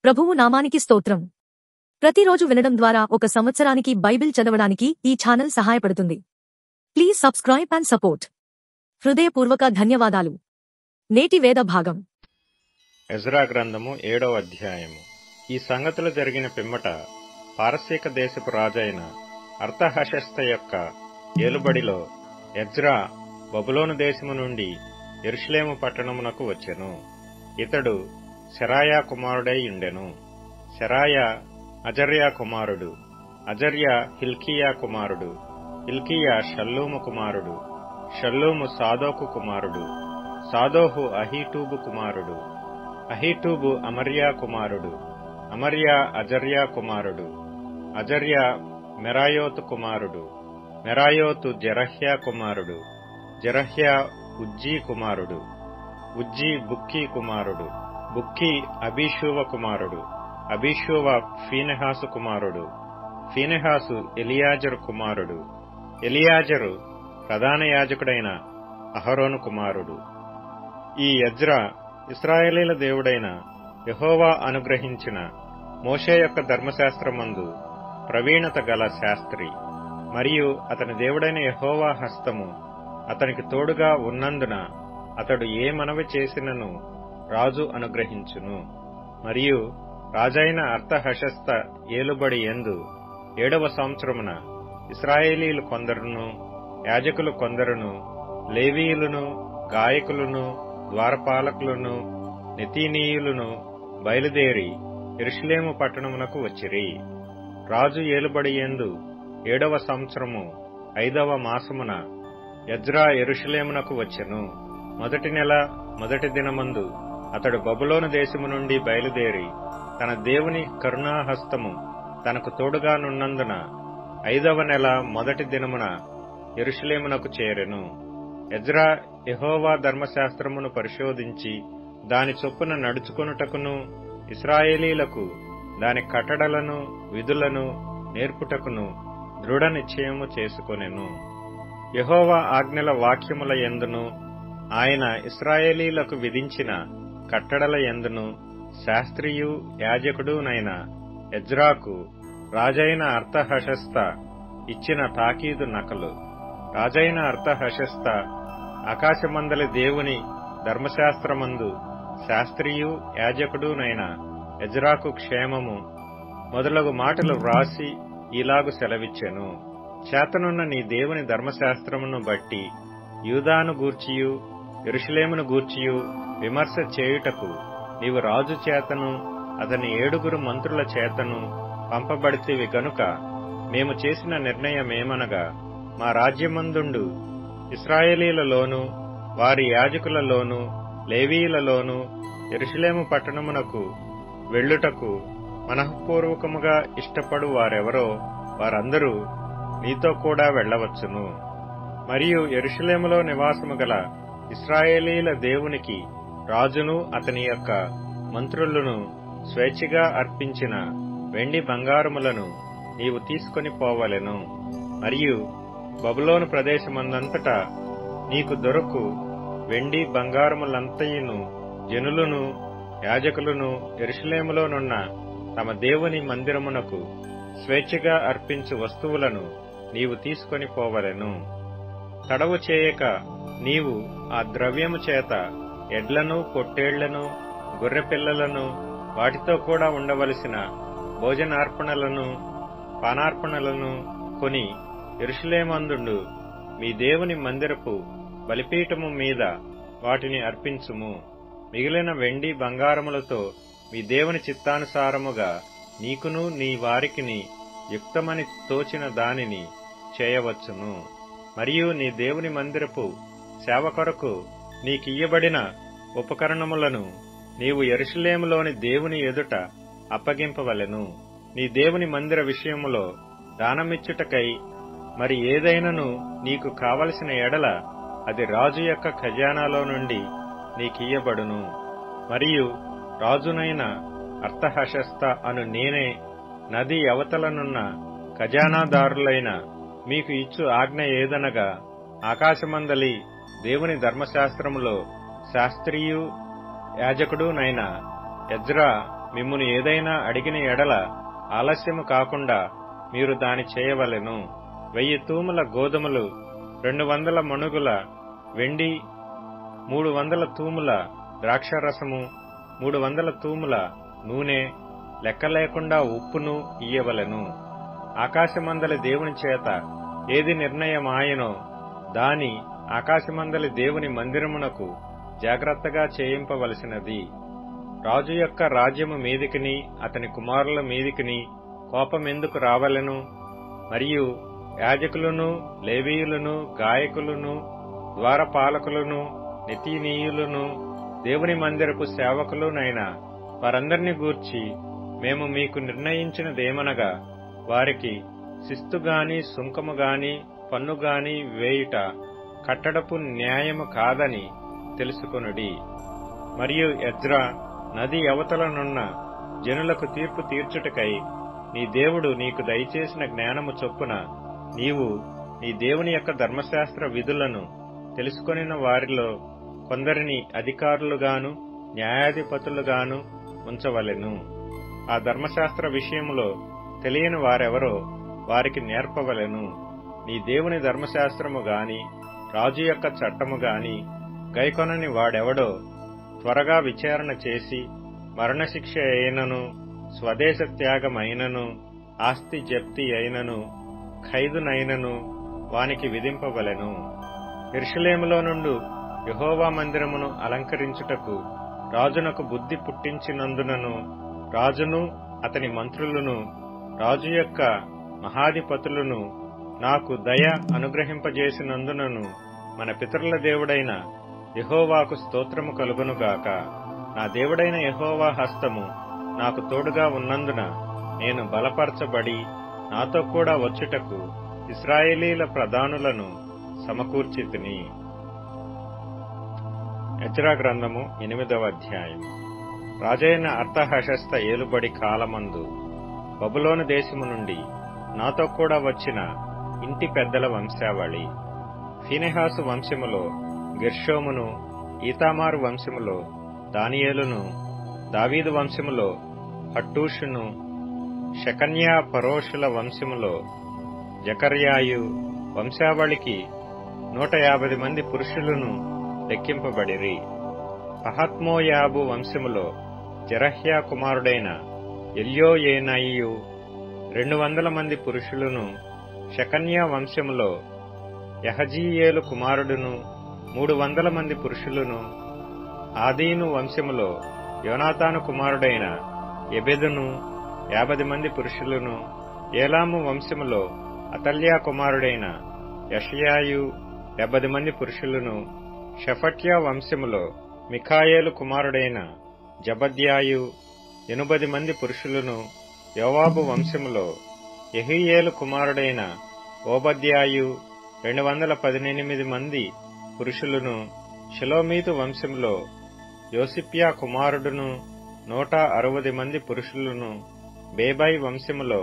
ప్రభువు నామానికి స్తోత్రం. ప్రతిరోజు వినడం ద్వారా ఒక సంవత్సరానికి బైబిల్ చదవడానికి ఈ ఛానల్ సహాయపడుతుంది. Please subscribe and support. హృదయపూర్వక ధన్యవాదాలు. నేటి వేద భాగం ఎజ్రా గ్రంథము 7వ అధ్యాయము. ఈ సంగతులు జరిగిన పిమ్మట పారసీక దేశపు రాజైన అర్తహషస్త యొక్క ఏలుబడిలో ఎజ్రా బబులోను దేశము నుండి యెరూషలేము పట్టణమునకు వచ్చెను. ఇతడు సెరాయా కుమారుడై ఉండెను. సెరాయా అజర్యా కుమారుడు, అజర్యా హిల్కీయా కుమారుడు, హిల్కీయా షల్లూము కుమారుడు, షల్లూము సాదోకు కుమారుడు, సాదోహు అహీటూబు కుమారుడు, అహీటూబు అమర్యా కుమారుడు, అమర్యా అజర్యా కుమారుడు, అజర్యా మెరాయోతు కుమారుడు, మెరాయోతు జెరహ్యా కుమారుడు, జెరహ్యా ఉజ్జీ కుమారుడు, ఉజ్జీ బుక్కీ కుమారుడు, బుక్కీ అబీషూవ కుమారుడు, అబీషూవ ఫీనెహాసు కుమారుడు, ఫీనెహాసు ఎలియాజరు కుమారుడు, ఎలియాజరు ప్రధాన యాజకుడైన అహరోను కుమారుడు. ఈ ఎజ్రా ఇశ్రాయేలీల దేవుడైన యెహోవా అనుగ్రహించిన మోషే యొక్క ధర్మశాస్త్రమందు ప్రవీణత గల శాస్త్రి. మరియు అతని దేవుడైన యెహోవా హస్తము అతనికి తోడుగా ఉన్నందున అతడు ఏ మనవి చేసినను రాజు అనుగ్రహించును. మరియు రాజైన అర్తహషస్త ఏలుబడి యందు 7వ సంవత్సరమున ఇశ్రాయేలీలు కొందరును, యాజకులు కొందరును, లేవీయులను, గాయకులను, ద్వారపాలకులను, నెతీనీయులను బయలుదేరి యెరూషలేము పట్టణమునకు వచ్చిరి. రాజు ఏలుబడి యందు 7వ సంవత్సరము 5వ మాసమున ఎజ్రా యెరూషలేమునకు వచ్చెను. మొదటి నెల మొదటి దినమందు అతడు బబులోను దేశము నుండి బయలుదేరి తన దేవుని కరుణాహస్తము తనకు తోడుగానున్నందున 5వ నెల మొదటి దినమున యెరూషలేమునకు చేరెను. ఎజ్రా యెహోవా ధర్మశాస్త్రమును పరిశోధించి దాని చొప్పున నడుచుకొనుటకును, ఇశ్రాయేలీలకు దాని కట్టడలను విధులను నేర్పుటకును దృఢ నిశ్చయము చేసుకొనెను. యెహోవా ఆజ్ఞల వాక్యముల యందును ఆయన ఇశ్రాయేలీలకు విధించిన కట్టడల యందును శాస్త్రియు యాజకుడునైన ఎజ్రాకు రాజైన అర్తహషస్త ఇచ్చిన తాకీదు నకలు. రాజైన అర్తహషస్త ఆకాశమందలి దేవుని ధర్మశాస్త్రమందు శాస్త్రియు యాజకుడునైన ఎజ్రాకు క్షేమము మొదలగు మాటలు వ్రాసి ఇలాగు సెలవిచ్చెను. చేతనున్న నీ దేవుని ధర్మశాస్త్రమును బట్టి యూదాను గూర్చియు యెరూషలేమును గూర్చియు విమర్శ చేయుటకు నీవు రాజు చేతను అతని 7 మంత్రుల చేతను పంపబడితివి గనుక మేము చేసిన నిర్ణయమేమనగా, మా రాజ్యమందుండు ఇశ్రాయేలీలలోను వారి యాజకులలోను లేవీయులలోను యెరూషలేము పట్టణమునకు వెళ్ళుటకు మనఃపూర్వకముగా ఇష్టపడు వారెవరో వారందరూ నీతో కూడా వెళ్లవచ్చును. మరియు యెరూషలేములో నివాసము గల ఇశ్రాయేలీల దేవునికి రాజును అతని యొక్క మంత్రులను స్వేచ్ఛగా అర్పించిన వెండి బంగారములను నీవు తీసుకొని పోవలెను. మరియు బబులోను ప్రదేశమందంతటా నీకు దొరకు వెండి బంగారములంతయును జనులను యాజకులను యెరూషలేములోనున్న తమ దేవుని మందిరమునకు స్వేచ్ఛగా అర్పించు వస్తువులను నీవు తీసుకొని పోవలెను. తడవు చేయక నీవు ఆ ద్రవ్యము చేత ఎడ్లను, పొట్టేళ్లను, గొర్రెపిల్లలను, వాటితో కూడా ఉండవలసిన భోజనార్పణలను, పానార్పణలను కొని యెరూషలేమందుండు మీ దేవుని మందిరపు బలిపీఠము మీద వాటిని అర్పించుము. మిగిలిన వెండి బంగారములతో మీ దేవుని చిత్తానుసారముగా నీకును నీ వారికిని యుక్తమని తోచిన దానిని చేయవచ్చును. మరియు నీ దేవుని మందిరపు సేవ కొరకు నీకియ్యబడిన ఉపకరణములను నీవు యెరూషలేములోని దేవుని ఎదుట అప్పగింపవలెను. నీ దేవుని మందిర విషయములో దానమిచ్చుటకై మరి ఏదైనను నీకు కావలసిన ఎడల అది రాజు యొక్క ఖజానాలో నుండి నీకియ్యబడును. మరియు రాజునైన అర్తహషస్త అను నేనే నది అవతలనున్న ఖజానాదారులైన మీకు ఇచ్చు ఆజ్ఞ ఏదనగా, ఆకాశమందలి దేవుని ధర్మశాస్త్రములో శాస్త్రియు యాజకుడునైన ఎజ్రా మిమ్మును ఏదైనా అడిగిన ఎడల ఆలస్యము కాకుండా మీరు దాని చేయవలెను. 1000 తూముల గోధుమలు, 200 మణుగుల వెండి, 300 తూముల ద్రాక్షరసము, 300 తూముల నూనె, లెక్కలేకుండా ఉప్పును ఇయ్యవలెను. ఆకాశమందలి దేవుని చేత ఏది నిర్ణయమాయనో దాని ఆకాశమందలి దేవుని మందిరమునకు జాగ్రత్తగా చేయింపవలసినది. రాజు యొక్క రాజ్యము మీదికిని అతని కుమారుల మీదికిని కోపమెందుకు రావలెను? మరియు యాజకులను, లేవీయులను, గాయకులను, ద్వారపాలకులను, నెతీనీయులను, దేవుని మందిరపు సేవకులునైన వారందరినీ గూర్చి మేము మీకు నిర్ణయించినదేమనగా, వారికి శిస్తుగాని, సుంకముగాని, పన్నుగాని వేయుట కట్టడపు న్యాయము కాదని తెలుసుకొనుడి. మరియు ఎజ్రా, నది అవతలనున్న జనులకు తీర్పు తీర్చుటకై నీ దేవుడు నీకు దయచేసిన జ్ఞానము చొప్పున నీవు నీ దేవుని యొక్క ధర్మశాస్త్ర విధులను తెలుసుకొనిన వారిలో కొందరిని అధికారులుగాను న్యాయాధిపతులుగాను ఉంచవలెను. ఆ ధర్మశాస్త్ర విషయములో తెలియని వారెవరో వారికి నేర్పవలెను. నీ దేవుని ధర్మశాస్త్రము గాని రాజు యొక్క చట్టము గాని గైకొనని వాడెవడో త్వరగా విచారణ చేసి మరణశిక్ష అయినను, స్వదేశ త్యాగమైనను, ఆస్తి జప్తి అయినను, ఖైదునైనను వానికి విధింపవలెను. యెరూషలేములో నుండి యెహోవా మందిరమును అలంకరించుటకు రాజునకు బుద్ధి పుట్టించినందునను, రాజును అతని మంత్రులను, రాజు యొక్క మహాధిపతులను నాకు దయ అనుగ్రహింపజేసినందునను మన పితరుల దేవుడైన యెహోవాకు స్తోత్రము కలుగునుగాక. నా దేవుడైన యెహోవా హస్తము నాకు తోడుగా ఉన్నందున నేను బలపరచబడి నాతో కూడా వచ్చుటకు ఇశ్రాయేలీల ప్రధానులను సమకూర్చితిని. ఎజ్రా గ్రంథము 8వ అధ్యాయం. రాజైన అర్తహషస్త ఏలుబడి కాలమందు బబులోను దేశము నుండి నాతో కూడా వచ్చిన ఇంటి పెద్దల వంశావళి. ఫీనెహాసు వంశములో గెర్షోమును, ఈతామారు వంశములో దానియేలును, దావీదు వంశములో హట్టూషును, షెకన్యా పరోషుల వంశములో జకర్యాయు వంశావళికి 150 మంది పురుషులను లెక్కింపబడిరి. పహత్మోయాబు వంశములో జెరహ్యా కుమారుడైన ఎల్యోయేనయియు 200 మంది పురుషులను, షెకన్యా వంశములో యహజీయేలు కుమారుడును 300 మంది పురుషులను, ఆదీను వంశములో యోనాతాను కుమారుడైన ఎబెదును 50 మంది పురుషులను, ఏలాము వంశములో అతల్యా కుమారుడైన యషయాయు 70 మంది పురుషులను, షెఫట్యా వంశములో మిఖాయేలు కుమారుడైన జబద్యాయు 80 మంది పురుషులను, యోవాబు వంశములో యెహీయేలు కుమారుడైన ఓబద్యాయు 218 మంది పురుషులను, షెలోమీతు వంశంలో యోసిప్యా కుమారుడును 160 మంది పురుషులను, బేబై వంశములో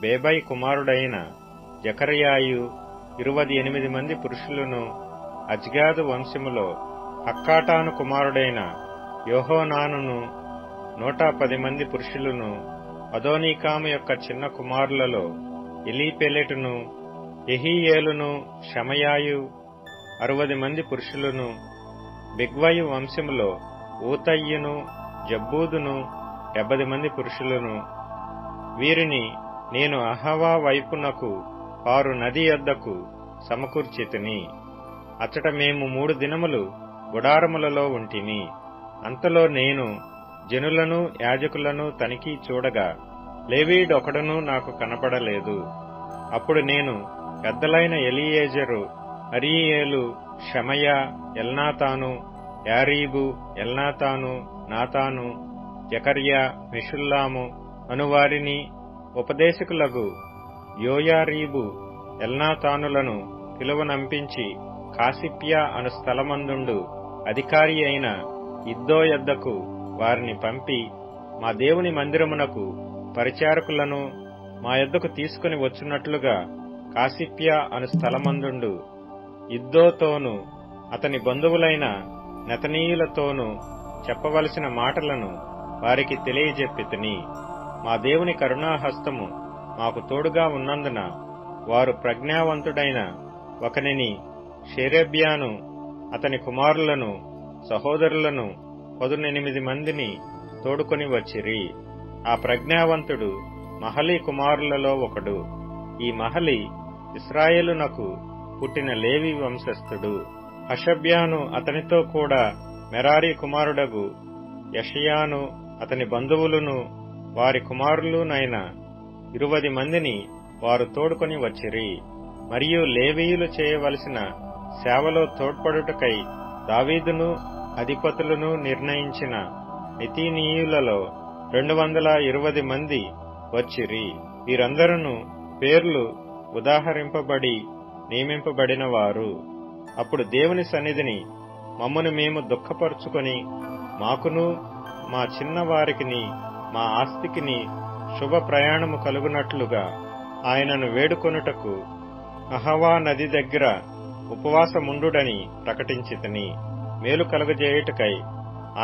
బేబై కుమారుడైన జకర్యాయు 28 మంది పురుషులను, అజ్గాదు వంశములో హక్కాటాను కుమారుడైన యోహోనానును 110 మంది పురుషులను, అదోనీకాము యొక్క చిన్న కుమారులలో ఎలీపెలెటును, యెహీయేలును, షమయాయు 60 మంది పురుషులను, బిగ్వయు వంశములో ఊతయ్యును, జబ్బూదును 70 మంది పురుషులను. వీరిని నేను అహవా వైపునకు పారు నది యొద్దకు సమకూర్చితిని. అచ్చట మేము 3 దినములు గుడారములలో ఉంటిమి. అంతలో నేను జనులను యాజకులను తనిఖీ చూడగా లేవీయుడొకడునూ నాకు కనపడలేదు. అప్పుడు నేను పెద్దలైన ఎలీయేజరు, అరీయేలు, షమయా, ఎల్నాతాను, యారీబు, ఎల్నాతాను, నాతాను, జకర్యా, మెషుల్లాము అనువారిని, ఉపదేశకులగు యోయారీబు, ఎల్నాతానులను పిలువనంపించి కాసిప్యా అను స్థలమందుండు అధికారి అయిన ఇద్దో యొద్దకు వారిని పంపి, మా దేవుని మందిరమునకు పరిచారకులను మా యొద్దకు తీసుకుని వచ్చున్నట్లుగా కాసిప్యా అను స్థలమందుండు ఇద్దోతోనూ అతని బంధువులైన నెతనీయులతోనూ చెప్పవలసిన మాటలను వారికి తెలియజెప్పితిని. మా దేవుని కరుణాహస్తము మాకు తోడుగా ఉన్నందున వారు ప్రజ్ఞావంతుడైన ఒకనిని, షేరేబ్యాను, అతని కుమారులను, సహోదరులను 18 మందిని తోడుకొని వచ్చిరి. ఆ ప్రజ్ఞావంతుడు మహలి కుమారులలో ఒకడు. ఈ మహలి ఇశ్రాయేలునకు పుట్టిన లేవి వంశస్థుడు. హషబ్యాను అతనితో కూడా మెరారి కుమారుడగు యెషయాను, అతని బంధువులును, వారి కుమారులునైన 20 మందిని వారు తోడుకొని వచ్చిరి. మరియు లేవీయులు చేయవలసిన సేవలో తోడ్పడుటకై దావీదును అధిపతులను నిర్ణయించిన నెతీనీయులలో 220 మంది వచ్చిరి. వీరందరూ పేర్లు ఉదాహరింపబడి నియమింపబడిన వారు. అప్పుడు దేవుని సన్నిధిని మమ్మను మేము దుఃఖపరుచుకొని, మాకును మా చిన్నవారికిని మా ఆస్తికిని శుభ ప్రయాణము కలుగునట్లుగా ఆయనను వేడుకొనుటకు అహవా నది దగ్గర ఉపవాసముండుడని ప్రకటించితిని. మేలు కలుగజేయుటకై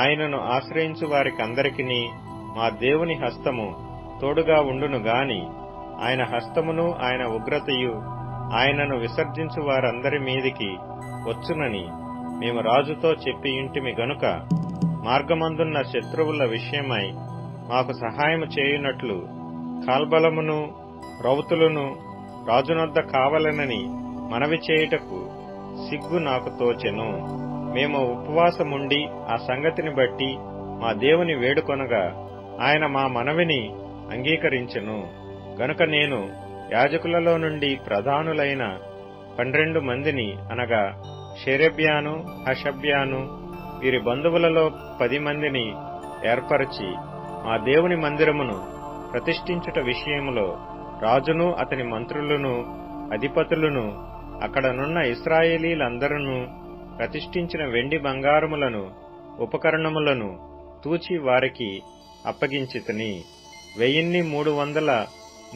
ఆయనను ఆశ్రయించు వారికందరికిని మా దేవుని హస్తము తోడుగా ఉండును గాని, ఆయన హస్తమును ఆయన ఉగ్రతయు ఆయనను విసర్జించు వారందరి మీదికి వచ్చునని మేము రాజుతో చెప్పి ఇంటిమి గనుక, మార్గమందున్న శత్రువుల విషయమై మాకు సహాయము చేయునట్లు కాల్బలమును రౌతులను రాజునొద్ద కావలనని మనవి చేయుటకు సిగ్గు నాకు తోచెను. మేము ఉపవాసముండి ఆ సంగతిని బట్టి మా దేవుని వేడుకొనగా ఆయన మా మనవిని అంగీకరించెను. గనుక నేను యాజకులలో నుండి ప్రధానులైన 12 మందిని, అనగా షేరేబ్యాను, హషబ్యాను, వీరి బంధువులలో 10 మందిని ఏర్పరచి మా దేవుని మందిరమును ప్రతిష్ఠించుట విషయములో రాజును అతని మంత్రులను అధిపతులను అక్కడనున్న ఇశ్రాయేలీలందరూ ప్రతిష్ఠించిన వెండి బంగారములను ఉపకరణములను తూచి వారికి అప్పగించితిని. 1300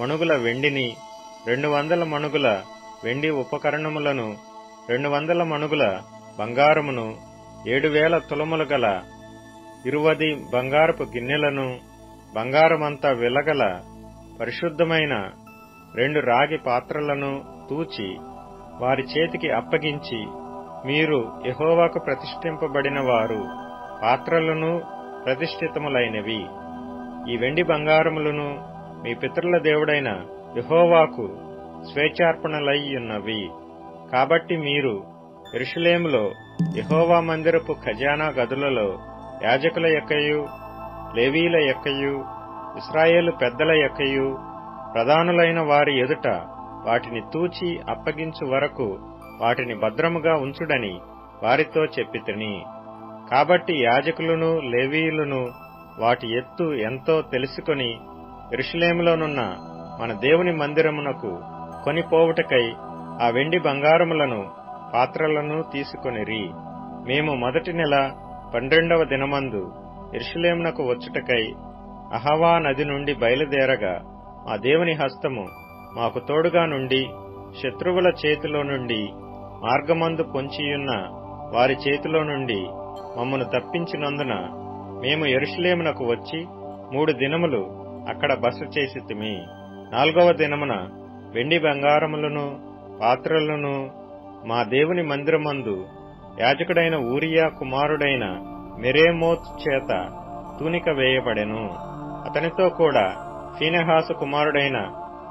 మణుగుల వెండిని, 200 మణుగుల వెండి ఉపకరణములను, 200 మణుగుల బంగారమును, 7000 తులములు గల 20 బంగారపు గిన్నెలను, బంగారమంతా వెలగల పరిశుద్ధమైన 2 రాగి పాత్రలను తూచి వారి చేతికి అప్పగించి, మీరు యెహోవాకు ప్రతిష్ఠింపబడిన వారు, పాత్రలను ప్రతిష్ఠితములైనవి. ఈ వెండి బంగారములను మీ పితరుల దేవుడైన యెహోవాకు స్వేచ్ఛార్పణలయ్యున్నవి. కాబట్టి మీరు యెరూషలేములో యెహోవా మందిరపు ఖజానా గదులలో యాజకుల యొక్కయు, లేవీయుల యొక్కయు, ఇశ్రాయేలు పెద్దల యొక్కయు, ప్రధానులైన వారి ఎదుట వాటిని తూచి అప్పగించు వరకు వాటిని భద్రముగా ఉంచుడని వారితో చెప్పితిని. కాబట్టి యాజకులను లేవీయులను వాటి ఎత్తు ఎంతో తెలుసుకొని యెరూషలేములోనున్న మన దేవుని మందిరమునకు కొనిపోవుటకై ఆ వెండి బంగారములను పాత్రలను తీసుకొనిరి. మేము మొదటి నెల 12వ దినమందు యెరూషలేమునకు వచ్చుటకై అహవా నది నుండి బయలుదేరగా మా దేవుని హస్తము మాకు తోడుగా నుండి శత్రువుల చేతిలో నుండి, మార్గమందు పొంచియున్న వారి చేతిలో నుండి మమ్మను తప్పించినందున మేము యెరూషలేమునకు వచ్చి 3 దినములు అక్కడ బస చేసితిమి. 4వ దినమున వెండి బంగారములను పాత్రలను మా దేవుని మందిరమందు యాజకుడైన ఊరియా కుమారుడైన మెరేమోత్ చేత తూనిక వేయబడెను. అతనితో కూడా ఫీనెహాసు కుమారుడైన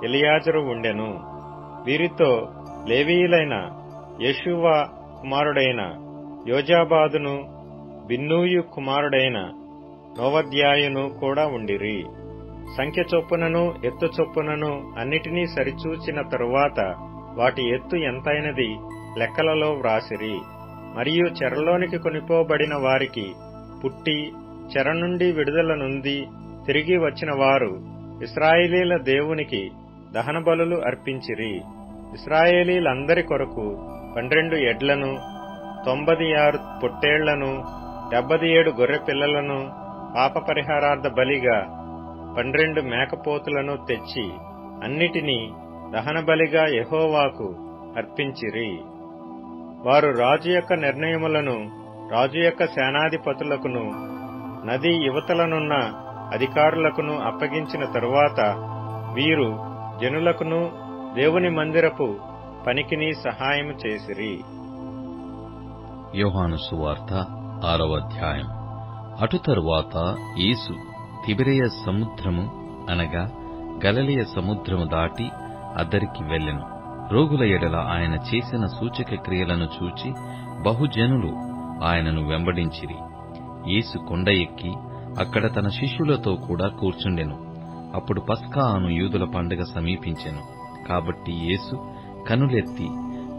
ఎలియాజరు ఉండెను. వీరితో లేవీయులైన యేషూవ కుమారుడైన యోజాబాదును, బిన్నూయు కుమారుడైన నోవద్యాయును కూడా ఉండిరి. సంఖ్య చొప్పునను ఎత్తు చొప్పునను అన్నిటినీ సరిచూచిన తరువాత వాటి ఎత్తు ఎంతైనది లెక్కలలో వ్రాసిరి. మరియు చెరలోనికి కొనిపోబడిన వారికి పుట్టి చెర నుండి విడుదల నొంది తిరిగి వచ్చిన వారు ఇశ్రాయేలీల దేవునికి దహన బలులు అర్పించిరి. ఇశ్రాయేలీలందరి కొరకు 12 ఎడ్లను, 96 పొట్టేళ్లను, 77 గొర్రె పిల్లలను, పాప పరిహారార్థ బలిగా 12 మేకపోతులను తెచ్చి అన్నిటినీ దహన బలిగా యెహోవాకు అర్పించిరి. వారు రాజు యొక్క నిర్ణయములను రాజు యొక్క సేనాధిపతులకును నది యువతలనున్న అధికారులకును అప్పగించిన తరువాత వీరు జనులకును దేవుని మందిరపు పనికిని సహాయము చేసిరి. యోహాను సువార్త 6వ అధ్యాయం. అటు తరువాత యేసు తిబెరియ సముద్రము అనగా గలిలయ సముద్రము దాటి అద్దరికి వెళ్ళెను. రోగుల ఎడల ఆయన చేసిన సూచక క్రియలను చూచి బహుజనులు ఆయనను వెంబడించిరి. యేసు కొండ ఎక్కి అక్కడ తన శిష్యులతో కూడా కూర్చుండెను. అప్పుడు పస్కా అను యూదుల పండుగ సమీపించెను. కాబట్టి యేసు కనులెత్తి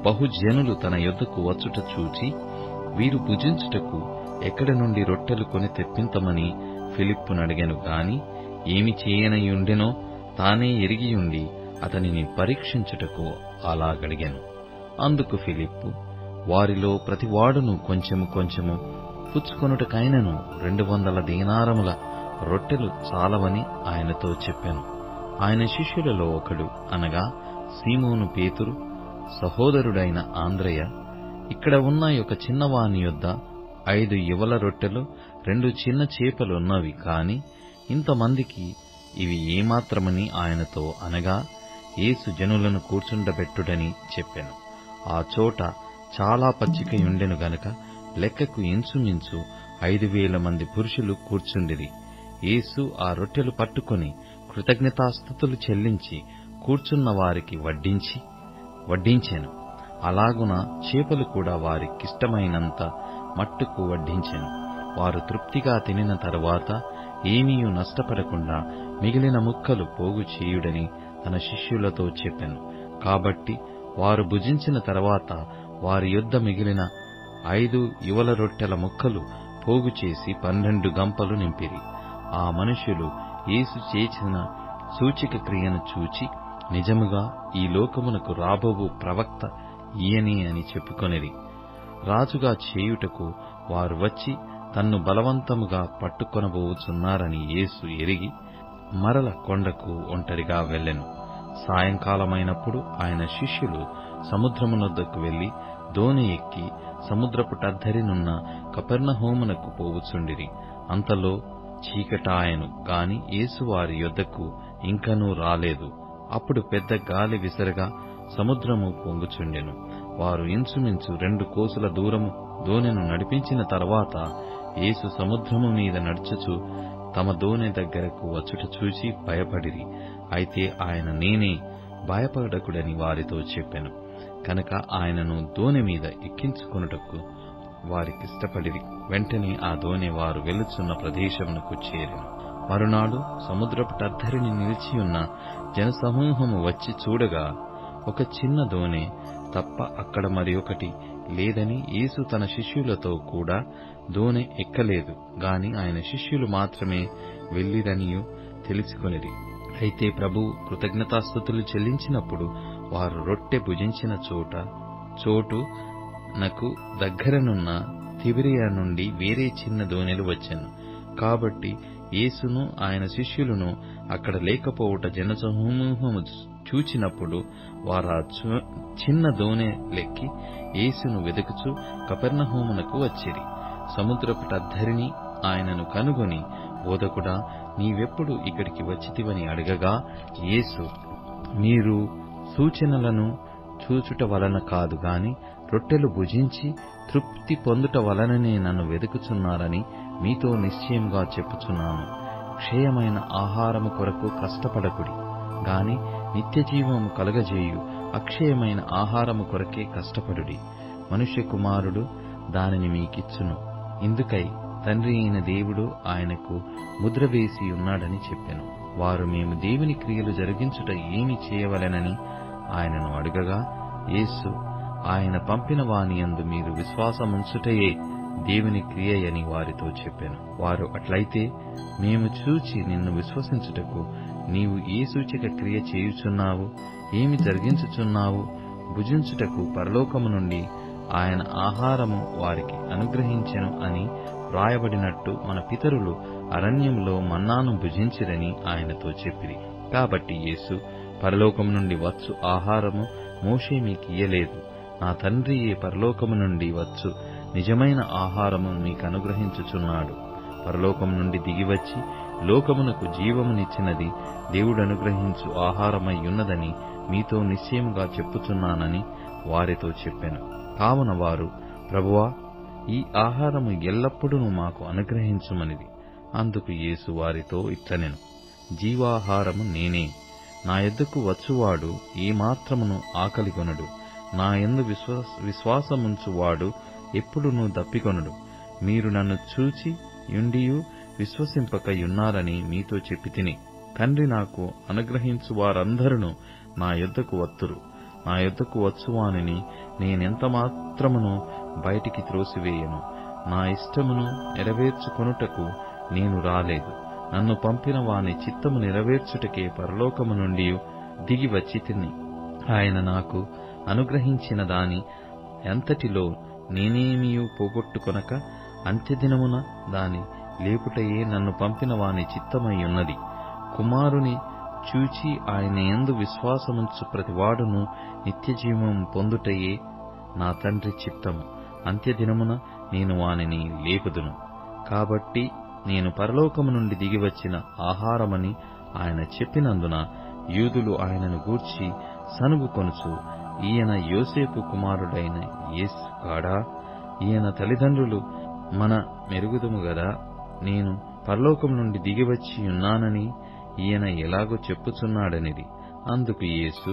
బహుజనులు తన యొద్దకు వచ్చుట చూచి, వీరు భుజించుటకు ఎక్కడి నుండి రొట్టెలు కొని తెప్పింతమని ఫిలిప్పునడిగెను గాని ఏమి చేయనయుండెనో తానే ఎరిగియుండి అతనిని పరీక్షించుటకు అలాగడిగెను. అందుకు ఫిలిప్పు, వారిలో ప్రతివాడును కొంచెము కొంచెము పుచ్చుకొనుటకైనను 200 దీనారముల రొట్టెలు చాలవని ఆయనతో చెప్పెను. ఆయన శిష్యులలో ఒకడు అనగా సీమోను పేతురు సహోదరుడైన ఆంద్రయ, ఇక్కడ ఉన్న ఒక చిన్నవాని యొద్ద 5 యువల రొట్టెలు 2 చిన్న చేపలున్నవి కాని ఇంతమందికి ఇవి ఏమాత్రమని ఆయనతో అనగా యేసు జనులను కూర్చుండబెట్టుడని చెప్పెను. ఆ చోట చాలా పచ్చికయుండెను గనుక లెక్కకు ఇంచుమించు 5,000 మంది పురుషులు కూర్చుండిరి. యేసు ఆ రొట్టెలు పట్టుకొని కృతజ్ఞతాస్తుతులు చెల్లించి కూర్చున్న వారికి వడ్డించెను. అలాగున చేపలు కూడా వారికిష్టమైనంత మట్టుకు వడ్డించెను. వారు తృప్తిగా తినిన తరువాత ఏమీయూ నష్టపడకుండా మిగిలిన ముక్కలు పోగు చేయుడని తన శిష్యులతో చెప్పెను. కాబట్టి వారు భుజించిన తరువాత వారి యొద్ద మిగిలిన 5 యువల రొట్టెల ముక్కలు పోగు చేసి 12 గంపలు నింపిరి. ఆ మనుష్యులు యేసు చేసిన సూచక క్రియను చూచి, నిజముగా ఈ లోకమునకు రాబోవు ప్రవక్త ఈయనే అని చెప్పుకొనిరి. రాజుగా చేయుటకు వారు వచ్చి తన్ను బలవంతముగా పట్టుకొనబోచున్నారని యేసు ఎరిగి మరల కొండకు ఒంటరిగా వెళ్ళెను. సాయంకాలమైనప్పుడు ఆయన శిష్యులు సముద్రమునొద్దకు వెళ్లి దోణి ఎక్కి సముద్రపుటద్దరినున్న కపెర్నహూమునకు పోవుచుండిరి. అంతలో చీకటాయెను గాని యేసు వారి యొద్దకు ఇంకనూ రాలేదు. అప్పుడు పెద్ద గాలి విసరగా సముద్రము పొంగుచుండెను. వారు ఇంచుమించు 2 కోసుల దూరము దోణెను నడిపించిన తరువాత యేసు సముద్రము మీద నడుచుచు తమ దోణె దగ్గరకు వచ్చుట చూచి భయపడిరి. అయితే ఆయన నేనే, భయపడకుడని వారితో చెప్పెను. కనుక ఆయనను దోణె మీద ఎక్కించుకొనుటకు వారికిష్టపడిరి. వెంటనే ఆ దోణె వారు వెలుచున్న ప్రదేశమునకు చేరెను. మరునాడు సముద్రపుటద్దరిని నిలిచియున్న జనసమూహము వచ్చి చూడగా ఒక చిన్న దోణె తప్ప అక్కడ మరి ఒకటి లేదని యేసు తన శిష్యులతో కూడా దోణె ఎక్కలేదు గాని ఆయన శిష్యులు మాత్రమే వెళ్ళిరనియు తెలుసుకొనిరి. అయితే ప్రభువు కృతజ్ఞతాస్తుతులు చెల్లించినప్పుడు వారు రొట్టె భుజించిన చోటు నకు దగ్గరనున్న తిబెరియ నుండి వేరే చిన్న దోణెలు వచ్చెను. కాబట్టి యేసును ఆయన శిష్యులను అక్కడ లేకపోవుట జనసమూహము చూచినప్పుడు వారా చిన్న దోణె లెక్కి యేసును వెదుకుచు కపెర్నహూమునకు వచ్చిరి. సముద్రపుటద్దరిని ఆయనను కనుగొని, బోధకుడా, నీవెప్పుడు ఇక్కడికి వచ్చితివని అడగగా యేసు, మీరు సూచనలను చూచుట వలన కాదు గాని రొట్టెలు భుజించి తృప్తి పొందుట వలననే నన్ను వెదుకుచున్నారని మీతో నిశ్చయముగా చెప్పుచున్నాను. క్షయమైన ఆహారము కొరకు కష్టపడకుడి గాని నిత్యజీవము కలుగజేయు అక్షయమైన ఆహారము కొరకే కష్టపడుడి. మనుష్య కుమారుడు దానిని మీకిచ్చును. ఇందుకై తండ్రి అయిన దేవుడు ఆయనకు ముద్ర వేసి ఉన్నాడని చెప్పెను. వారు, మేము దేవుని క్రియలు జరిగించుట ఏమి చేయవలెనని ఆయనను అడగగా యేసు, ఆయన పంపిన వాని యందు మీరు విశ్వాసముంచుటయే దేవుని క్రియయని వారితో చెప్పెను. వారు, అట్లయితే మేము చూచి నిన్ను విశ్వసించుటకు నీవు ఏ సూచక క్రియ చేయుచున్నావు, ఏమి జరిగించుచున్నావు, భుజించుటకు పరలోకము నుండి ఆయన ఆహారము వారికి అనుగ్రహించెను అని వ్రాయబడినట్టు మన పితరులు అరణ్యంలో మన్నాను భుజించిరని ఆయనతో చెప్పిరి. కాబట్టి యేసు, పరలోకము నుండి వచ్చు ఆహారము మోషే మీకియ్యలేదు, నా తండ్రియే పరలోకము నుండి వచ్చు నిజమైన ఆహారము మీకనుగ్రహించుచున్నాడు. పరలోకం నుండి దిగివచ్చి లోకమునకు జీవమునిచ్చినది దేవుడనుగ్రహించు ఆహారమయ్యున్నదని మీతో నిశ్చయముగా చెప్పుచున్నానని వారితో చెప్పెను. కావున వారు, ప్రభువా, ఈ ఆహారము ఎల్లప్పుడూ మాకు అనుగ్రహించుమనిది. అందుకు యేసు వారితో ఇట్లనెను, జీవాహారము నేనే. నా యొద్దకు వచ్చువాడు ఏమాత్రమును ఆకలిగొనడు. నా యందు విశ్వాసముంచువాడు ఎప్పుడునూ దప్పికొనడు. మీరు నన్ను చూచి యుండియు విశ్వసింపకయున్నారని మీతో చెప్పితిని. తండ్రి నాకు అనుగ్రహించు వారందరూ నా యొద్దకు వత్తురు. నా యొద్దకు వచ్చువానిని నేనెంతమాత్రమును బయటికి త్రోసివేయను. నా ఇష్టమును నెరవేర్చుకొనుటకు నేను రాలేదు. నన్ను పంపిన వాని చిత్తము నెరవేర్చుటకే పరలోకము నుండి దిగి వచ్చితిని. ఆయన నాకు అనుగ్రహించిన దాని అంతటిలో నేనేమియూ పోగొట్టుకొనక అంత్యదినమున దాని లేపుటయే నన్ను పంపిన వాని చిత్తమయ్యున్నది. కుమారుని చూచి ఆయన యందు విశ్వాసముంచు ప్రతివాడును నిత్యజీవము పొందుటయే నా తండ్రి చిత్తము. అంత్యదినమున నేను వానిని లేపుదును. కాబట్టి నేను పరలోకము నుండి దిగివచ్చిన ఆహారమని ఆయన చెప్పినందున యూదులు ఆయనను గూర్చి సనుగుకొనుచు, ఈయన యోసేపు కుమారుడైన యేసు కాడా? ఈయన తల్లిదండ్రులు మన మెరుగుదుము గదా? నేను పరలోకం నుండి దిగివచ్చి ఉన్నానని ఈయన ఎలాగో చెప్పుచున్నాడనిది. అందుకు యేసు,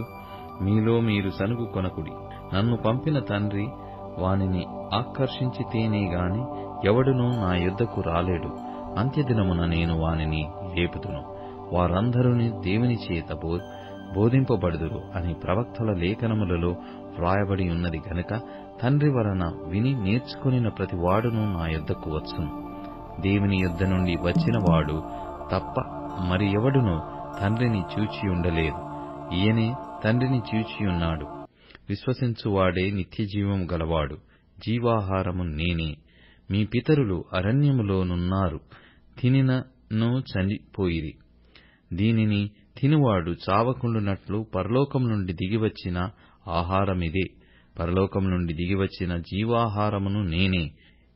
మీలో మీరు సనుగు కొనకుడి. నన్ను పంపిన తండ్రి వానిని ఆకర్షించితేనే గాని ఎవడునూ నా యొద్దకు రాలేడు. అంత్యదినమున నేను వానిని లేపుదును. వారందరూ దేవుని చేత బోధింపబడుదురు అని ప్రవక్తల లేఖనములలో వ్రాయబడి ఉన్నది గనుక తండ్రి వలన విని నేర్చుకొనిన ప్రతివాడును నా యొద్దకు వచ్చును. దేవుని యొద్ద నుండి వచ్చినవాడు తప్ప మరి ఎవడునూ తండ్రిని చూచియుండలేదు. ఈయనే తండ్రిని చూచియున్నాడు. విశ్వసించువాడే నిత్యజీవము గలవాడు. జీవాహారము నేనే. మీ పితరులు అరణ్యములోనున్నారు. తినినను చనిపోయిరి. దీనిని తినువాడు చావకుండునట్లు పరలోకం నుండి దిగివచ్చిన ఆహారమిదే. పరలోకం నుండి దిగివచ్చిన జీవాహారమును నేనే.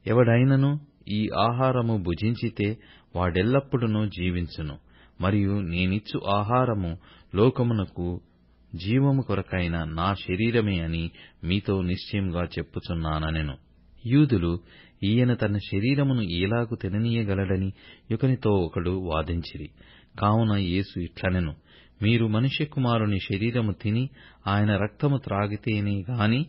ఎవడైనను ఈ ఆహారము భుజించితే వాడెల్లప్పుడూ జీవించును. మరియు నేనిచ్చు ఆహారము లోకమునకు జీవము కొరకైన నా శరీరమే అని మీతో నిశ్చయముగా చెప్పుచున్నానెను. యూదులు ఈయన తన శరీరమును ఎలాగు తిననీయగలడని ఒకనితో ఒకడు వాదించిరి. కావున యేసు ఇట్లనెను, మీరు మనుష్య కుమారుని శరీరము తిని ఆయన రక్తము త్రాగితేనే గాని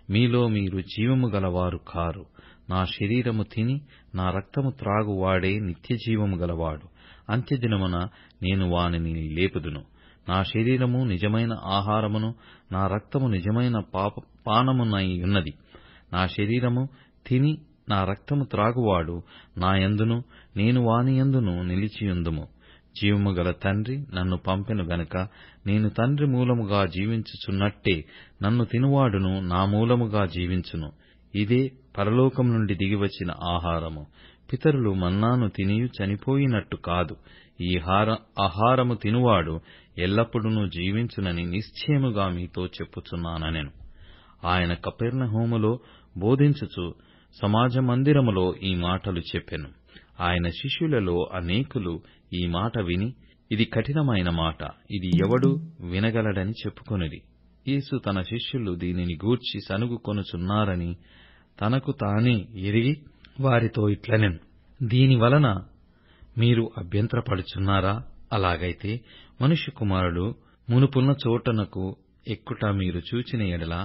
మీలో మీరు జీవము గలవారు కారు. నా శరీరము తిని నా రక్తము త్రాగువాడే నిత్యజీవము గలవాడు. అంత్యదినమున నేను వానిని లేపుదును. నా శరీరము నిజమైన ఆహారమును, నా రక్తము నిజమైన పానమునై ఉన్నది. నా శరీరము తిని నా రక్తము త్రాగువాడు నా యందును, నేను వాని యందును నిలిచియుందుము. జీవము గల తండ్రి నన్ను పంపెను గనుక నేను తండ్రి మూలముగా జీవించుచున్నట్టే నన్ను తినువాడును నా మూలముగా జీవించును. ఇదే పరలోకం నుండి దిగివచ్చిన ఆహారము. పితరులు మన్నాను తినియు చనిపోయినట్టు కాదు. ఈ ఆహారము తినువాడు ఎల్లప్పుడూ జీవించునని నిశ్చయముగా మీతో చెప్పుచున్నానెను. ఆయన కపెర్నహూములో బోధించుచు సమాజ మందిరములో ఈ మాటలు చెప్పెను. ఆయన శిష్యులలో అనేకులు ఈ మాట విని, ఇది కఠినమైన మాట, ఇది ఎవడు వినగలడని చెప్పుకొనిరి. యేసు తన శిష్యులు దీనిని గూర్చి సనుగు కొనుచున్నారని తనకు తానే ఎరిగి వారితో ఇట్లనెను, దీనివలన మీరు అభ్యంతరపడుచున్నారా? అలాగైతే మనుష్య కుమారుడు మునుపున్న చోటనకు ఎక్కుట మీరు చూచిన ఎడల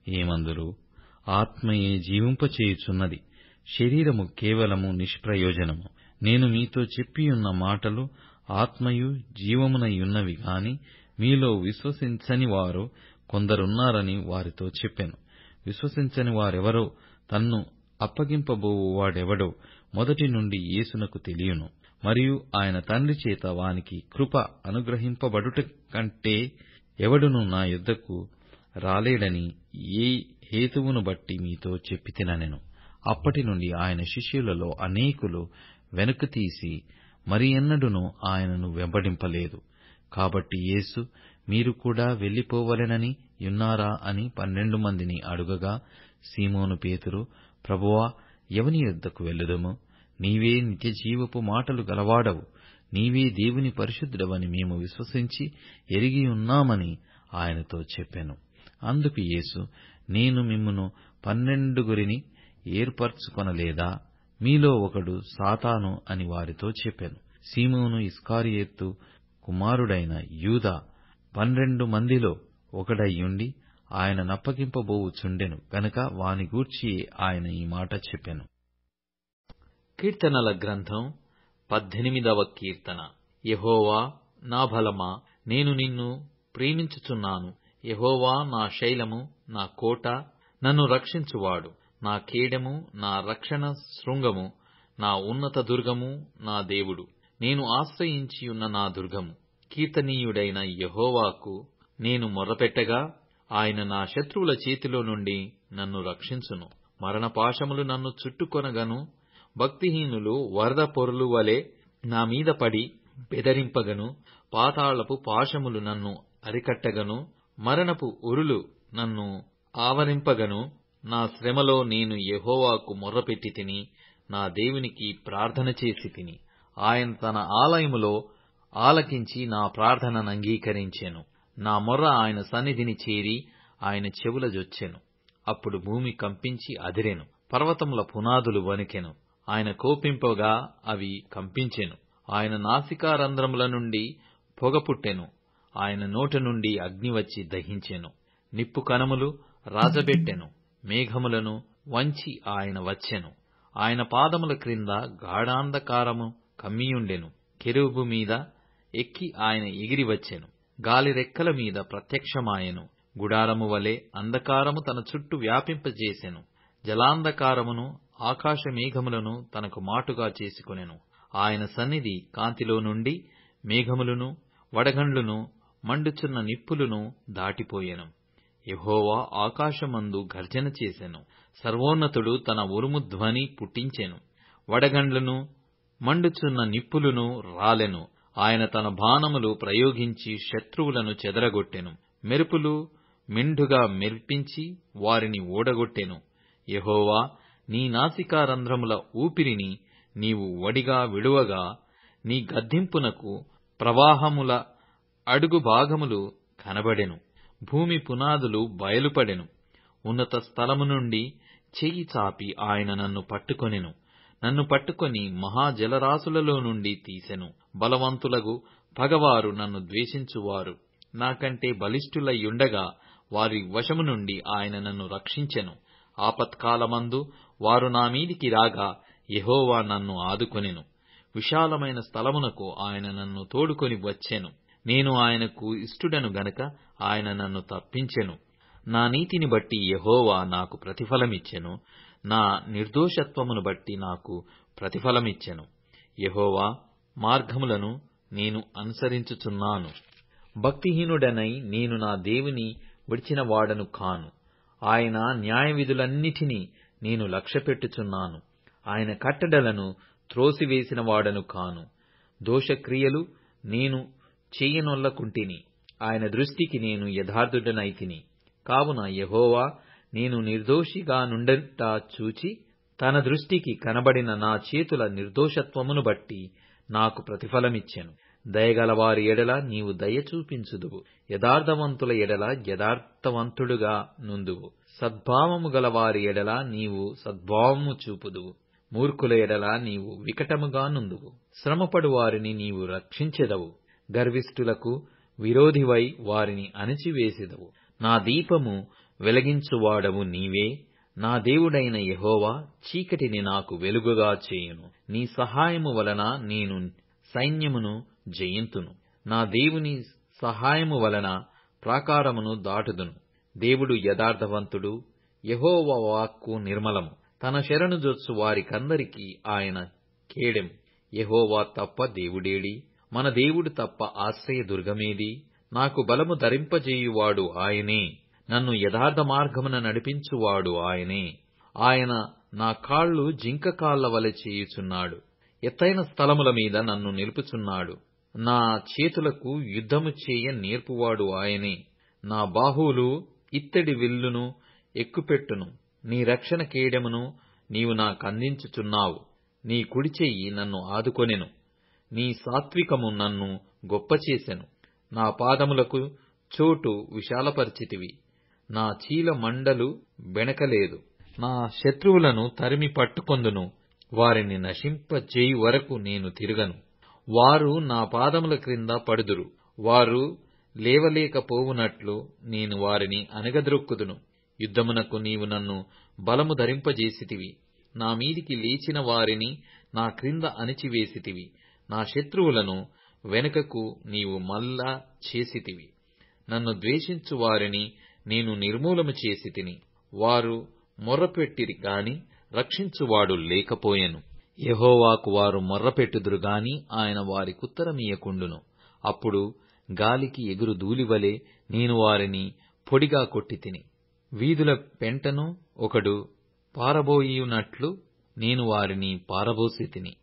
ఏమందురు? ఆత్మయే జీవింపచేయుచున్నది, శరీరము కేవలము నిష్ప్రయోజనము. నేను మీతో చెప్పియున్న మాటలు ఆత్మయు జీవమునయున్నవి గాని మీలో విశ్వసించని వారు కొందరున్నారని వారితో చెప్పెను. విశ్వసించని వారెవరో, తన్ను అప్పగింపబోవువాడెవడో మొదటి నుండి యేసునకు తెలియను. మరియు ఆయన తండ్రి చేత వానికి కృప అనుగ్రహింపబడుట కంటే ఎవడునూ నా యొద్దకు రాలేడని ఏ హేతువును బట్టి మీతో చెప్పితినెను. అప్పటి నుండి ఆయన శిష్యులలో అనేకులు వెనుక తీసి మరి ఎన్నడూనూ ఆయనను వెంబడింపలేదు. కాబట్టి యేసు, మీరు కూడా వెళ్లిపోవలెనని యున్నారా అని 12 మందిని అడుగగా, సీమోను పేతురు, ప్రభువా, ఎవని యొద్దకు వెళ్ళుదుము? నీవే నిత్యజీవపు మాటలు గలవాడవు, నీవే దేవుని పరిశుద్ధుడవని మేము విశ్వసించి ఎరిగి ఉన్నామని ఆయనతో చెప్పెను. అందుకు యేసు, నేను మిమ్మును 12 ఏర్పరచుకొనలేదా? మీలో ఒకడు సాతాను అని వారితో చెప్పెను. సీమోను ఇస్కరియోతు కుమారుడైన యూదా 12 మందిలో ఒకడైయుండి ఆయన నప్పగింపబోవుచుండెను గనుక వాని గూర్చి ఆయన ఈ మాట చెప్పెను. కీర్తనల గ్రంథం 18వ కీర్తన. యెహోవా నా బలమా, నేను నిన్ను ప్రేమించుచున్నాను. యెహోవా నా శైలము, నా కోట, నన్ను రక్షించువాడు, నా కేడెము, నా రక్షణ శృంగము, నా ఉన్నత దుర్గము, నా దేవుడు, నేను ఆశ్రయించియున్న నా దుర్గము. కీర్తనీయుడైన యెహోవాకు నేను మొర్రపెట్టగా ఆయన నా శత్రువుల చేతిలో నుండి నన్ను రక్షించును. మరణపాశములు నన్ను చుట్టుకొనగను, భక్తిహీనులు వరద పొరలు వలె నా మీద పడి బెదరింపగను. పాతాళపు పాశములు నన్ను అరికట్టగను, మరణపు ఉరులు నన్ను ఆవరింపగను. నా శ్రమలో నేను యెహోవాకు మొర్రపెట్టి తిని, నా దేవునికి ప్రార్థన చేసి తిని. ఆయన తన ఆలయములో ఆలకించి నా ప్రార్థనను అంగీకరించెను. నా మొర్ర ఆయన సన్నిధిని చేరి ఆయన చెవుల జొచ్చెను. అప్పుడు భూమి కంపించి అదిరెను, పర్వతముల పునాదులు వణికెను. ఆయన కోపింపగా అవి కంపించెను. ఆయన నాసికారంధ్రముల నుండి పొగ పుట్టెను, ఆయన నోట నుండి అగ్ని వచ్చి దహించెను. నిప్పు కణములు రాజబెట్టెను, మేఘములను వంచి ఆయన వచ్చెను. ఆయన పాదముల క్రింద గాఢాంధకారము కమ్మియుండెను. కెరూబు మీద ఎక్కి ఆయన ఎగిరి వచ్చెను, గాలి రెక్కల మీద ప్రత్యక్షమాయెను. గుడారము వలె అంధకారము తన చుట్టూ వ్యాపింపజేసెను. జలాంధకారమును ఆకాశ మేఘములను తనకు మాటుగా చేసుకొనెను. ఆయన సన్నిధి కాంతిలో నుండి మేఘములను వడగండ్లును మండుచున్న నిప్పులను దాటిపోయెను. యెహోవా ఆకాశమందు గర్జన చేసెను, సర్వోన్నతుడు తన ఉరుము ధ్వని పుట్టించెను. వడగండ్లను మండుచున్న నిప్పులను రాలెను. ఆయన తన బాణములు ప్రయోగించి శత్రువులను చెదరగొట్టెను. మెరుపులు మెండుగా మెరిపించి వారిని ఓడగొట్టెను. యెహోవా, నీ నాసికారంధ్రముల ఊపిరిని నీవు వడిగా విడువగా, నీ గద్దింపునకు ప్రవాహముల అడుగు భాగములు కనబడెను. భూమి పునాదులు బయలుపడెను. ఉన్నత స్థలము నుండి చెయ్యి చాపి ఆయన నన్ను పట్టుకొనెను. నన్ను పట్టుకొని మహాజలరాశులలో నుండి తీసెను. బలవంతులగు పగవారు నన్ను ద్వేషించువారు నాకంటే బలిష్ఠులయ్యుండగా వారి వశము నుండి ఆయన నన్ను రక్షించెను. ఆపత్కాలమందు వారు నా మీదికి రాగా యెహోవా నన్ను ఆదుకొనెను. విశాలమైన స్థలమునకు ఆయన నన్ను తోడుకొని వచ్చెను. నేను ఆయనకు ఇష్టుడను గనక ఆయన నన్ను తప్పించెను. నా నీతిని బట్టి యెహోవా నాకు ప్రతిఫలమిచ్చెను, నా నిర్దోషత్వమును బట్టి నాకు ప్రతిఫలమిచ్చెను. యెహోవా మార్గములను నేను అనుసరించుచున్నాను. భక్తిహీనుడనై నేను నా దేవుని విడిచిన వాడను కాను. ఆయన న్యాయవిధులన్నిటినీ నేను లక్ష్యపెట్టుచున్నాను. ఆయన కట్టడలను త్రోసివేసిన వాడను కాను. దోషక్రియలు నేను చెయ్యనొల్లకుంటిని. ఆయన దృష్టికి నేను యథార్థుడనైతిని. కావున యెహోవా నేను నిర్దోషిగా నుండట చూచి తన దృష్టికి కనబడిన నా చేతుల నిర్దోషత్వమును బట్టి నాకు ప్రతిఫలమిచ్చెను. దయగలవారి ఎడల నీవు దయ చూపించుదువు, యథార్థవంతుల ఎడల యథార్థవంతుడుగా నుందువు. సద్భావము గలవారి ఎడల నీవు సద్భావము చూపుదువు, మూర్ఖుల ఎడల నీవు వికటముగా నుందువు. శ్రమపడు వారిని నీవు రక్షించెదవు, గర్విష్ఠులకు విరోధివై వారిని అణిచివేసెదవు. నా దీపము వెలిగించువాడవు నీవే. నా దేవుడైన యెహోవా చీకటిని నాకు వెలుగుగా చేయును. నీ సహాయము వలన నేను సైన్యమును జయింతును. నా దేవుని సహాయము వలన ప్రాకారమును దాటుదును. దేవుడు యథార్థవంతుడు, యెహోవా వాక్కు నిర్మలము. తన శరణు జొచ్చు వారికందరికీ ఆయన కేడెం. యెహోవా తప్ప దేవుడేడి? మన దేవుడు తప్ప ఆశ్రయ దుర్గమేది? నాకు బలము ధరింపజేయువాడు ఆయనే, నన్ను యథార్థ మార్గమున నడిపించువాడు ఆయనే. ఆయన నా కాళ్ళు జింక కాళ్ల వలె చేయుచున్నాడు, ఎత్తైన స్థలముల మీద నన్ను నిలుపుచున్నాడు. నా చేతులకు యుద్ధము చేయ నేర్పువాడు ఆయనే. నా బాహువులు ఇత్తడి విల్లును ఎక్కుపెట్టును. నీ రక్షణ కేడెమును నీవు నాకందించుచున్నావు. నీ కుడిచెయ్యి నన్ను ఆదుకొనెను. నీ సాత్వికము నన్ను గొప్పచేసెను. నా పాదములకు చోటు విశాలపరిచితివి. నా చీల మండలు బెణకలేదు. నా శత్రువులను తరిమి పట్టుకొందును. వారిని నశింపజేయు వరకు నేను తిరగను. వారు నా పాదముల క్రింద పడుదురు. వారు లేవలేకపోవునట్లు నేను వారిని అణగద్రొక్కుదును. యుద్ధమునకు నీవు నన్ను బలము ధరింపజేసితివి. నా మీదికి లేచిన వారిని నా క్రింద అణిచివేసితివి. నా శత్రువులను వెనుకకు నీవు మల్ల చేసితివి. నన్ను ద్వేషించు వారిని నేను నిర్మూలము చేసితిని. వారు మొర్రపెట్టిరి గాని రక్షించువాడు లేకపోయెను. యెహోవాకు వారు మొర్రపెట్టుదురు గాని ఆయన వారికుత్తరమియ్యకుండును. అప్పుడు గాలికి ఎగురు ధూళివలె నేను వారిని పొడిగా కొట్టితిని. వీధుల పెంటను ఒకడు పారబోయునట్లు నేను వారిని పారబోసితిని.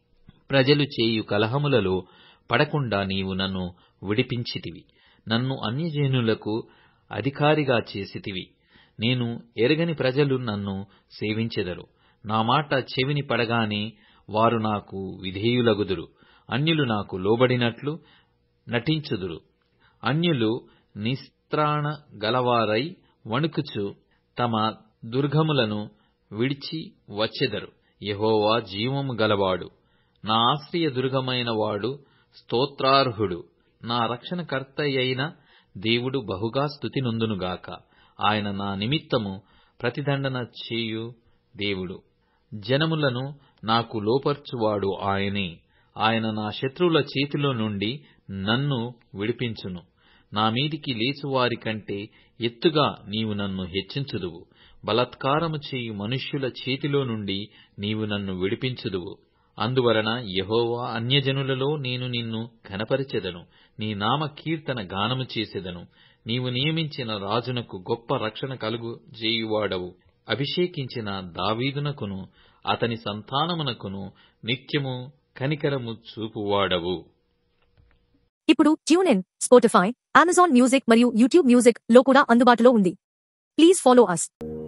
ప్రజలు చేయు కలహములలో పడకుండా నీవు నన్ను విడిపించితివి. నన్ను అన్యజనులకు అధికారిగా చేసితివి. నేను ఎరగని ప్రజలు నన్ను సేవించెదరు. నా మాట చెవిని పడగానే వారు నాకు విధేయులగుదురు. అన్యులు నాకు లోబడినట్లు నటించుదురు. అన్యులు నిస్త్రాణ గలవారై వణుకుచు తమ దుర్గములను విడిచి వచ్చెదరు. యెహోవా జీవము గలవాడు. నా ఆశ్రయ దుర్గమైన వాడు స్తోత్రార్హుడు. నా రక్షణకర్తయైన దేవుడు బహుగా స్తుతి నొందునుగాక. ఆయన నా నిమిత్తము ప్రతిదండన చేయు దేవుడు. జనములను నాకు లోపర్చువాడు ఆయనే. ఆయన నా శత్రువుల చేతిలో నుండి నన్ను విడిపించును. నా మీదికి లేచువారి కంటే ఎత్తుగా నీవు నన్ను హెచ్చించుదువు. బలాత్కారము చేయు మనుష్యుల చేతిలో నుండి నీవు నన్ను విడిపించుదువు. అందువలన యెహోవా అన్యజనులలో నేను నిన్ను ఘనపరచెదను. నీ నామ కీర్తన గానము చేసెదను. నీవు నియమించిన రాజునకు గొప్ప రక్షణ కలుగుజేయువాడవు. అభిషేకించిన దావీదునకును అతని సంతానమునకును నిత్యము కనికరము చూపువాడవు. ఇప్పుడు ట్యూన్ఇన్, స్పాటిఫై, అమెజాన్ మ్యూజిక్ మరియు యూట్యూబ్ మ్యూజిక్ లో కూడా అందుబాటులో ఉంది. Please follow us.